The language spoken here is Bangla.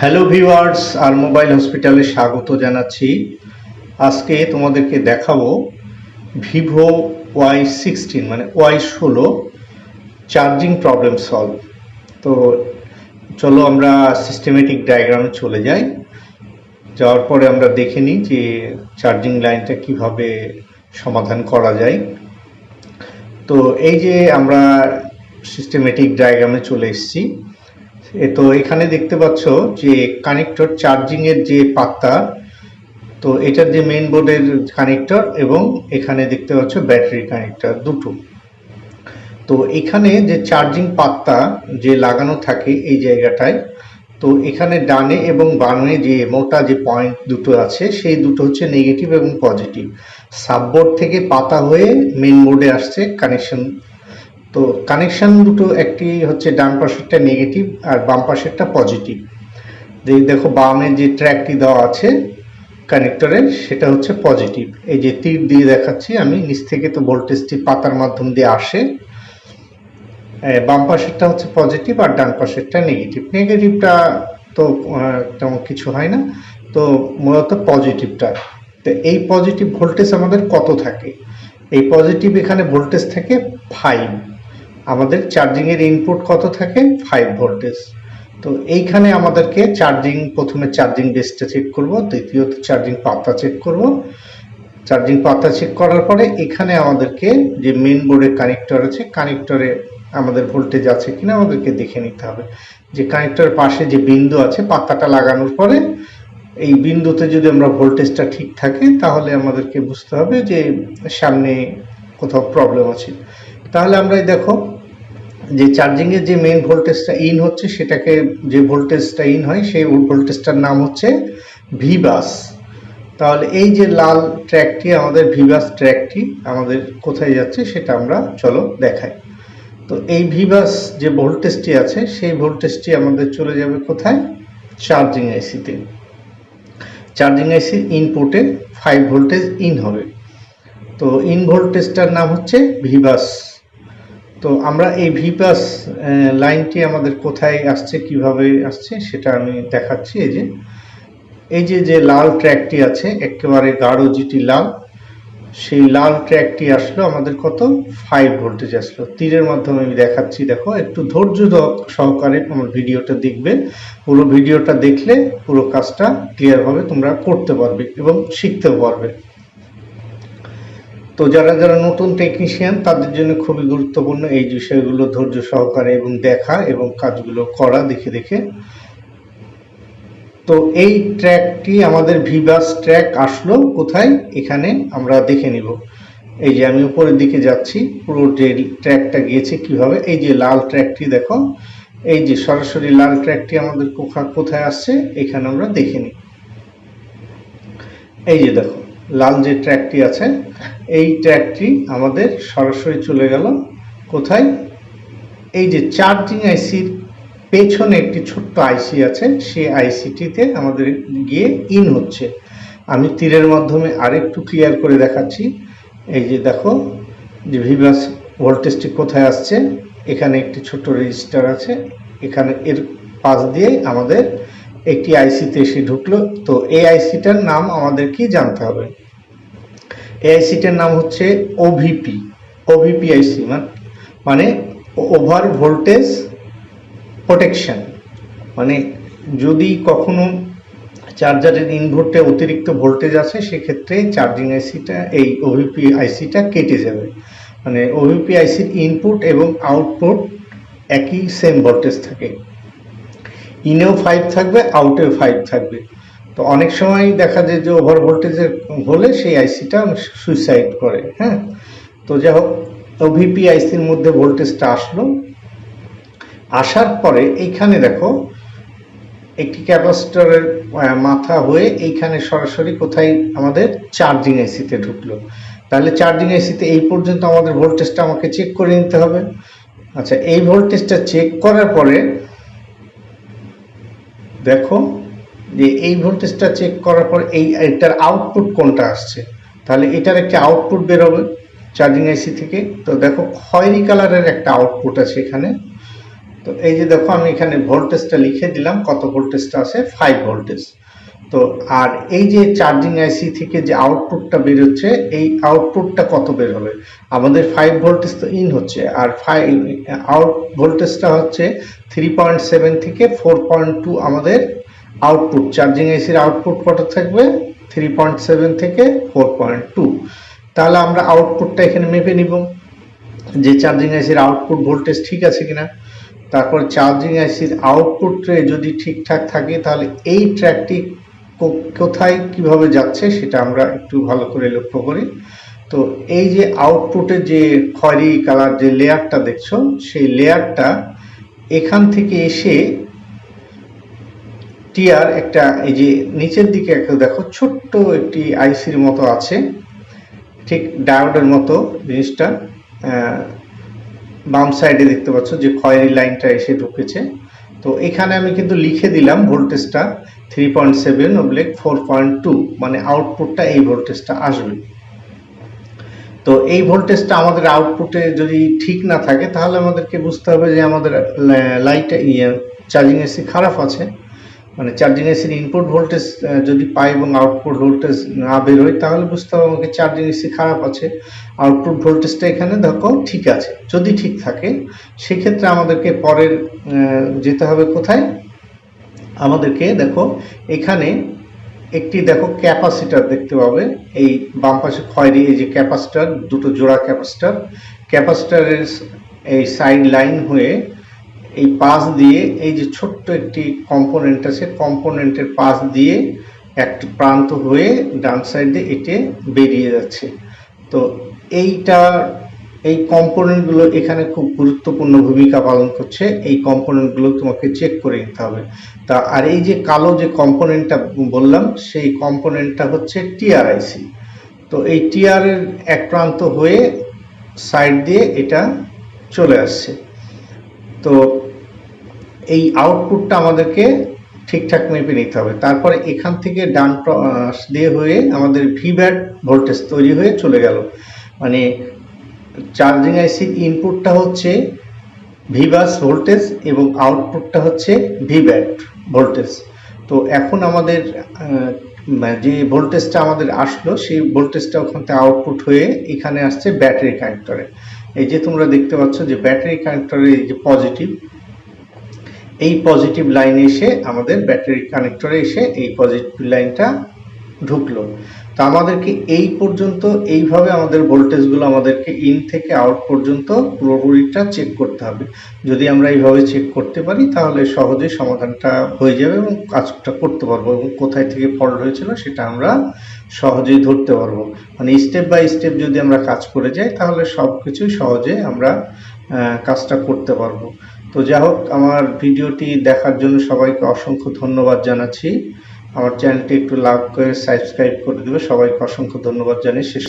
হ্যালো ভিউয়ার্স, আর মোবাইল হসপিটালে স্বাগত জানাচ্ছি। আজকে তোমাদেরকে দেখাবো ভিভো Y16 মানে Y16 চার্জিং প্রবলেম সলভ। তো চলো আমরা সিস্টেমেটিক ডায়াগ্রামে চলে যাই। যাওয়ার পরে আমরা দেখে নিই যে চার্জিং লাইনটা কিভাবে সমাধান করা যায়। তো এই যে আমরা সিস্টেমেটিক ডায়াগ্রামে চলে এসেছি। তো এখানে দেখতে পাচ্ছ যে কানেক্টর চার্জিং এর যে পাতা, তো এটার যে মেইন বোর্ডের কানেক্টর এবং এখানে দেখতে পাচ্ছ ব্যাটারি কানেক্টর দুটো। তো এখানে যে চার্জিং পাতা যে লাগানো থাকে এই জায়গাটায়, তো এখানে ডানে এবং বামে যে মোটা যে পয়েন্ট দুটো আছে সেই দুটো হচ্ছে নেগেটিভ এবং পজিটিভ। সাববোর্ড থেকে পাতা হয়ে মেইন বোর্ডে আসছে কানেকশন। তো কানেকশন দুটো, একটি হচ্ছে ডান পাশেরটা নেগেটিভ আর বাম পাশেরটা পজিটিভ। দেখো বামে যে ট্র্যাকটি দেওয়া আছে কানেক্টরের সেটা হচ্ছে পজিটিভ। এই যে তীর দিয়ে দেখাচ্ছি আমি নিচ থেকে, তো ভোল্টেজটি পাতার মাধ্যম দিয়ে আসে। বাম পাশেরটা হচ্ছে পজিটিভ আর ডান পাশেরটা নেগেটিভ। নেগেটিভটা তো তেমন কিছু হয় না, তো মূলত পজিটিভটা। তো এই পজিটিভ ভোল্টেজ আমাদের কত থাকে? এই পজিটিভ এখানে ভোল্টেজ থাকে 5। আমাদের চার্জিং এর ইনপুট কত থাকে? 5 ভোল্টেজ। তো এইখানে আমাদেরকে প্রথমে চার্জিং বেসটা চেক করব, দ্বিতীয়ত চার্জিং পাতা চেক করব। চার্জিং পাতা চেক করার পরে এখানে আমাদেরকে যে মেইন বোর্ডের কানেক্টর আছে, কানেক্টরে আমাদের ভোল্টেজ আছে কিনা আমাদেরকে দেখে নিতে হবে। যে কানেক্টরের পাশে যে বিন্দু আছে পাতাটা লাগানোর পরে এই বিন্দুতে যদি আমরা ভোল্টেজটা ঠিক থাকে তাহলে আমাদেরকে বুঝতে হবে যে সামনে কোথাও প্রবলেম আছে। তাহলে আমরা দেখো যে চার্জিং এর যে মেইন ভোল্টেজটা ইন হচ্ছে, সেটাকে যে ভোল্টেজটা ইন হয় সেই ভোল্টেজটার নাম হচ্ছে ভিবাস। তাহলে এই যে লাল ট্র্যাকটি আমাদের ভিবাস ট্র্যাকটি আমাদের কোথায় যাচ্ছে সেটা আমরা চলো দেখাই। তো এই ভিবাস যে ভোল্টেজটি আছে সেই ভোল্টেজটি আমাদের চলে যাবে কোথায়? চার্জিং আইসিতে। চার্জিং আইসির ইনপুটে 5 ভোল্টেজ ইন হবে। তো ইন ভোল্টেজটার নাম হচ্ছে ভিবাস। তো আমরা এই ভিবাস লাইনটি আমাদের কোথায় আসছে, কিভাবে আসছে সেটা আমি দেখাচ্ছি। এই যে লাল ট্র্যাকটি আছে একেবারে গাঢ় যেটি লাল, সেই লাল ট্র্যাকটি আসলো আমাদের কত? 5 ভোল্টেজ আসলো। তীরের মাধ্যমে আমি দেখাচ্ছি, দেখো একটু ধৈর্য সহকারে আমার ভিডিওটা দেখবে। পুরো ভিডিওটা দেখলে পুরো কাজটা ক্লিয়ার ভাবে তোমরা করতে পারবে এবং শিখতেও পারবে। তো যারা যারা নতুন টেকনিশিয়ান তাদের জন্য খুবই গুরুত্বপূর্ণ এই বিষয়গুলো ধৈর্য সহকারে এবং দেখা এবং কাজগুলো করা দেখে দেখে। তো এই ট্র্যাকটি আমাদের ভিবাস ট্র্যাক আসলো কোথায়, এখানে আমরা দেখে নিব। এই যে আমি উপরের দিকে যাচ্ছি, পুরো যে ট্র্যাকটা গিয়েছে কিভাবে, এই যে লাল ট্র্যাকটি দেখো, এই যে সরাসরি লাল ট্র্যাকটি আমাদের কোথায় আসছে এখানে আমরা দেখে নিই। এই যে দেখো লাল যে ট্র্যাকটি আছে এই ট্র্যাকটি আমাদের সরাসরি চলে গেল কোথায়? এই যে চার্জিং আইসির পেছনে একটি ছোট্ট আইসি আছে, সেই আইসিটিতে আমাদের গিয়ে ইন হচ্ছে। আমি তীরের মাধ্যমে আরেকটু ক্লিয়ার করে দেখাচ্ছি। এই যে দেখো যে ভিবাস ভোল্টেজটি কোথায় আসছে, এখানে একটি ছোট্ট রেজিস্টার আছে, এখানে এর পাশ দিয়ে আমাদের একটি আইসিতে এসে ঢুকলো। তো এই আইসিটার নাম আমাদের কি জানতে হবে? এই আইসিটার নাম হচ্ছে ওভিপি আইসি, মানে ওভার ভোল্টেজ প্রোটেকশন। মানে যদি কখনো চার্জারের ইনপুটে অতিরিক্ত ভোল্টেজ আছে সেক্ষেত্রে চার্জিং আইসিটা, এই ওভিপি আইসিটা কেটে যাবে। মানে ওভিপি আইসির ইনপুট এবং আউটপুট একই সেম ভোল্টেজ থাকে, ইনেও 5 থাকবে আউটেও 5 থাকবে। তো অনেক সময় দেখা যায় যে ওভার ভোল্টেজের হলে সেই আইসিটা সুইসাইড করে। হ্যাঁ, তো যাই হোক ওভিপি আইসির মধ্যে ভোল্টেজটা আসলো। আসার পরে এইখানে দেখো একটি ক্যাপাসিটরের মাথা হয়ে এইখানে সরাসরি কোথায় আমাদের চার্জিং আইসিতে ঢুকলো। তাহলে চার্জিং আইসিতে এই পর্যন্ত আমাদের ভোল্টেজটা আমাকে চেক করে নিতে হবে। আচ্ছা, এই ভোল্টেজটা চেক করার পরে দেখো যে এই ভোল্টেজটা চেক করার পর এটার আউটপুট কোনটা আসছে, তাহলে এটার একটা আউটপুট বেরোবে চার্জিং আইসি থেকে। তো দেখো খয়েরি কালারের একটা আউটপুট আছে এখানে। তো এই যে দেখো আমি এখানে ভোল্টেজটা লিখে দিলাম, কত ভোল্টেজটা আছে, 5 ভোল্টেজ। তো আর এই যে চার্জিং আইসি থেকে যে আউটপুটটা বের হচ্ছে, এই আউটপুটটা কত বের হবে, আমাদের 5 ভোল্টেজ তো ইন হচ্ছে, আর 5 আউট ভোল্টেজটা হচ্ছে 3.7 থেকে 4.2 আমাদের আউটপুট। চার্জিং আইসির আউটপুট কত থাকবে, 3.7 থেকে 4.2। তাহলে আমরা আউটপুটটা এখানে মেপে নিব যে চার্জিং আইসির আউটপুট ভোল্টেজ ঠিক আছে কিনা। তারপর চার্জিং আইসির আউটপুটে যদি ঠিকঠাক থাকে তাহলে এই ট্র্যাকটি কোথায় কিভাবে যাচ্ছে সেটা আমরা একটু ভালো করে লক্ষ্য করি। তো এই যে আউটপুটে যে খয়েরি কালার যে লেয়ারটা দেখছো, সেই লেয়ারটা এখান থেকে এসে টিআর একটা এই যে নিচের দিকে একটা দেখো ছোট্ট একটি আইসির মতো আছে, ঠিক ডায়োডের মতো জিনিসটা বাম সাইডে দেখতে পাচ্ছ যে খয়েরি লাইনটা এসে ঢুকেছে। তো এখানে আমি কিন্তু লিখে দিলাম ভোল্টেজটা 3.7/4.2, মানে আউটপুটটা এই ভোল্টেজটা আসবে। তো এই ভোল্টেজটা আমাদের আউটপুটে যদি ঠিক না থাকে তাহলে আমাদেরকে বুঝতে হবে যে আমাদের লাইট চার্জিং এসি খারাপ আছে, মানে চার্জিং এসির ইনপুট ভোল্টেজ যদি পাই এবং আউটপুট ভোল্টেজ না বের হয় তাহলে বুঝতে হবে আমাকে চার্জিং এসি খারাপ আছে। আউটপুট ভোল্টেজটা এখানে দেখো ঠিক আছে, যদি ঠিক থাকে সেক্ষেত্রে আমাদেরকে পরের যেতে হবে কোথায়, আমাদেরকে দেখো এখানে একটি দেখো ক্যাপাসিটার দেখতে পাবে, এই বাম পাশে খয়েরি এই যে ক্যাপাসিটার, দুটো জোড়া ক্যাপাসিটারের এই সাইড লাইন হয়ে এই পাশ দিয়ে এই যে ছোট্ট একটি কম্পোনেন্ট আছে, কম্পোনেন্টের পাশ দিয়ে একটি প্রান্ত হয়ে ডান সাইডে এটে বেরিয়ে যাচ্ছে। তো এই কম্পোনেন্টগুলো এখানে খুব গুরুত্বপূর্ণ ভূমিকা পালন করছে, এই কম্পোনেন্টগুলো তোমাকে চেক করে নিতে হবে। তা আর এই যে কালো যে কম্পোনেন্টটা বললাম সেই কম্পোনেন্টটা হচ্ছে টিআরআইসি। তো এই টিআর এর এক প্রান্ত হয়ে সাইড দিয়ে এটা চলে আসছে। তো এই আউটপুটটা আমাদেরকে ঠিকঠাক মেপে নিতে হবে। তারপরে এখান থেকে ডান দিয়ে হয়ে আমাদের ভিব্যাট ভোল্টেজ তৈরি হয়ে চলে গেল, মানে চার্জিং আইসির ইনপুটটা হচ্ছে ভিবাস ভোল্টেজ এবং আউটপুটটা হচ্ছে ভিব্যাট ভোল্টেজ। তো এখন আমাদের যে ভোল্টেজটা আমাদের আসলো সেই ভোল্টেজটা ওখান থেকে আউটপুট হয়ে এখানে আসছে ব্যাটারি কানেক্টরে। এই যে তোমরা দেখতে পাচ্ছ যে ব্যাটারি কানেক্টরে এই যে পজিটিভ, এই পজিটিভ লাইন এসে আমাদের ব্যাটারি কানেক্টরে এসে এই পজিটিভ লাইনটা ঢুকলো। তো আমাদেরকে এই পর্যন্ত এইভাবে আমাদের ভোল্টেজগুলো আমাদেরকে ইন থেকে আউট পর্যন্ত পুরোপুরিটা চেক করতে হবে। যদি আমরা এইভাবে চেক করতে পারি তাহলে সহজেই সমাধানটা হয়ে যাবে এবং কাজটা করতে পারবো, এবং কোথায় থেকে ফল্ট হয়েছিল সেটা আমরা সহজেই ধরতে পারবো। মানে স্টেপ বাই স্টেপ যদি আমরা কাজ করে যাই তাহলে সব কিছুই সহজে আমরা কাজটা করতে পারবো। তো যাই হোক, আমার ভিডিওটি দেখার জন্য সবাইকে অসংখ্য ধন্যবাদ জানাচ্ছি। আমার চ্যানেলটি একটু লাইক করে সাবস্ক্রাইব করে দেবে। সবাইকে অসংখ্য ধন্যবাদ জানিয়ে শেষ